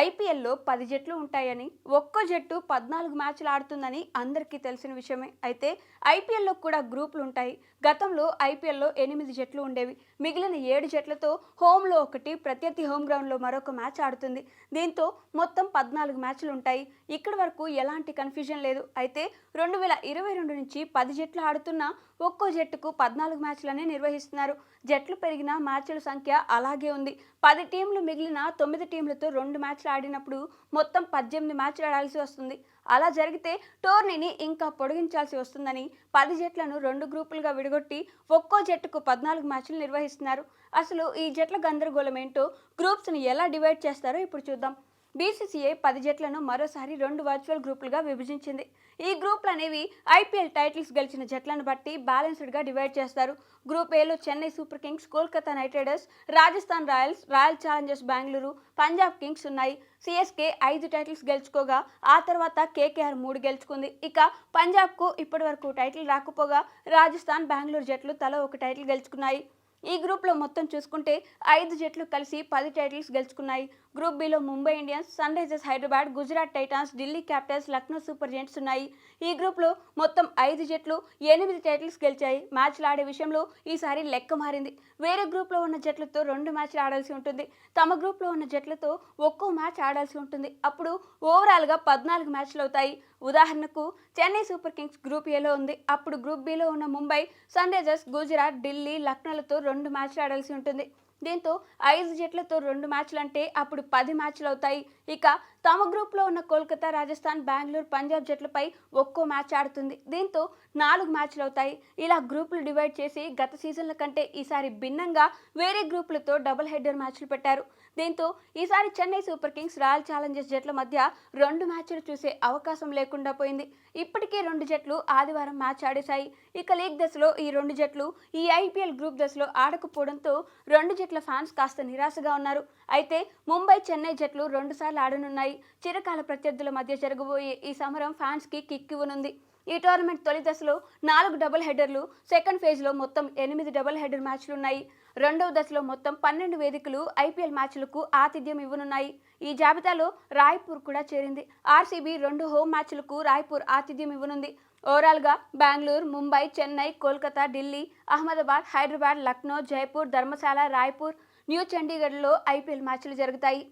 ఐపీఎల్లో 10 జట్లు ఉంటాయని, ఒక్కో జట్టు 14 మ్యాచ్లు ఆడుతుందని అందరికీ తెలిసిన విషయమే. అయితే ఐపీఎల్లో కూడా గ్రూపులు ఉంటాయి. గతంలో ఐపీఎల్లో 8 జట్లు ఉండేవి. మిగిలిన 7 జట్లతో హోమ్లో ఒకటి, ప్రత్యర్థి హోమ్ గ్రౌండ్లో మరొక మ్యాచ్ ఆడుతుంది. దీంతో మొత్తం 14 మ్యాచ్లు ఉంటాయి. ఇక్కడి వరకు ఎలాంటి కన్ఫ్యూజన్ లేదు. అయితే 2022 నుంచి 10 జట్లు ఆడుతున్నా ఒక్కో జట్టుకు 14 మ్యాచ్లనే నిర్వహిస్తున్నారు. జట్లు పెరిగిన మ్యాచ్ల సంఖ్య అలాగే ఉంది. 10 టీంలు మిగిలిన 9 టీంలతో 2 మ్యాచ్లు ఆడినప్పుడు మొత్తం 18 మ్యాచ్లు ఆడాల్సి వస్తుంది. అలా జరిగితే టోర్నీని ఇంకా పొడిగించాల్సి వస్తుందని 10 జట్లను 2 గ్రూపులుగా విడగొట్టి ఒక్కో జట్టుకు 14 మ్యాచ్లు నిర్వహిస్తున్నారు. అసలు ఈ జట్ల గందరగోళం ఏంటో, గ్రూప్స్ని ఎలా డివైడ్ చేస్తారో ఇప్పుడు చూద్దాం. బీసీసీఐ 10 జట్లను మరోసారి 2 వర్చువల్ గ్రూపులుగా విభజించింది. ఈ గ్రూపులు అనేవి ఐపీఎల్ టైటిల్స్ గెలిచిన జట్లను బట్టి బ్యాలెన్స్డ్గా డివైడ్ చేస్తారు. గ్రూప్ ఏలో Chennai super Kings, Kolkata night riders, Rajasthan Royals, royal Challengers Bengaluru, Punjab Kings ఉన్నాయి. సిఎస్కే 5 టైటిల్స్ గెలుచుకోగా ఆ తర్వాత కేకేఆర్ 3 గెలుచుకుంది. ఇక పంజాబ్కు ఇప్పటివరకు టైటిల్ రాకపోగా రాజస్థాన్, బెంగళూరు జట్లు తలా ఒక టైటిల్ గెలుచుకున్నాయి. ఈ గ్రూప్లో మొత్తం చూసుకుంటే 5 జట్లు కలిసి 10 టైటిల్స్ గెలుచుకున్నాయి. గ్రూప్ బిలో Mumbai Indians, Sunrisers Hyderabad, Gujarat Titans, Delhi Capitals, Lucknow Super Giants ఉన్నాయి. ఈ గ్రూప్లో మొత్తం 5 జట్లు 8 టైటిల్స్ గెలిచాయి. మ్యాచ్లు ఆడే విషయంలో ఈసారి లెక్క మారింది. వేరే గ్రూప్లో ఉన్న జట్లతో 2 మ్యాచ్లు ఆడాల్సి ఉంటుంది. తమ గ్రూప్లో ఉన్న జట్లతో ఒక్కో మ్యాచ్ ఆడాల్సి ఉంటుంది. అప్పుడు ఓవరాల్గా 14 మ్యాచ్లు అవుతాయి. ఉదాహరణకు చెన్నై సూపర్ కింగ్స్ గ్రూప్ ఏలో ఉంది. అప్పుడు గ్రూప్ బిలో ఉన్న ముంబై, సన్ రైజర్స్, గుజరాత్, ఢిల్లీ, లక్నోలతో 2 మ్యాచ్లు ఆడాల్సి ఉంటుంది. దీంతో 5 జట్లతో 2 మ్యాచ్లు అంటే అప్పుడు 10 మ్యాచ్లు అవుతాయి. ఇక తమ గ్రూప్లో ఉన్న కోల్కతా, రాజస్థాన్, బెంగళూరు, పంజాబ్ జట్లపై ఒక్కో మ్యాచ్ ఆడుతుంది. దీంతో 4 మ్యాచ్లు అవుతాయి. ఇలా గ్రూపులు డివైడ్ చేసి గత సీజన్ల కంటే ఈసారి భిన్నంగా వేరే గ్రూపులతో డబుల్ హెడ్డర్ మ్యాచ్లు పెట్టారు. దీంతో ఈసారి Chennai super Kings, royal Challengers జట్ల మధ్య 2 మ్యాచ్లు చూసే అవకాశం లేకుండా పోయింది. ఇప్పటికే 2 జట్లు ఆదివారం మ్యాచ్ ఆడేశాయి. ఇక లీగ్ దశలో ఈ 2 జట్లు ఈ ఐపీఎల్ గ్రూప్ దశలో ఆడకపోవడంతో 2 జట్ల ఫ్యాన్స్ కాస్త నిరాశగా ఉన్నారు. అయితే ముంబై, చెన్నై జట్లు 2 సార్లు ఆడనున్నాయి. చిరకాల ప్రత్యర్థుల మధ్య జరగబోయే ఈ సమరం ఫ్యాన్స్కి కిక్ ఇవ్వనుంది. ఈ టోర్నమెంట్ తొలి దశలో 4 డబుల్ హెడర్లు, సెకండ్ ఫేజ్లో మొత్తం 8 డబుల్ హెడర్ మ్యాచ్లు ఉన్నాయి. రెండవ దశలో మొత్తం 12 వేదికలు ఐపీఎల్ మ్యాచ్లకు ఆతిథ్యం ఇవ్వనున్నాయి. ఈ జాబితాలో రాయ్పూర్ కూడా చేరింది. ఆర్సీబీ 2 హోమ్ మ్యాచ్లకు రాయ్పూర్ ఆతిథ్యం ఇవ్వనుంది. ఓవరాల్గా బెంగళూరు, ముంబై, చెన్నై, కోల్కతా, ఢిల్లీ, అహ్మదాబాద్, హైదరాబాద్, లక్నో, జైపూర్, ధర్మశాల, రాయ్పూర్, న్యూ చండీగఢ్లో ఐపీఎల్ మ్యాచ్లు జరుగుతాయి.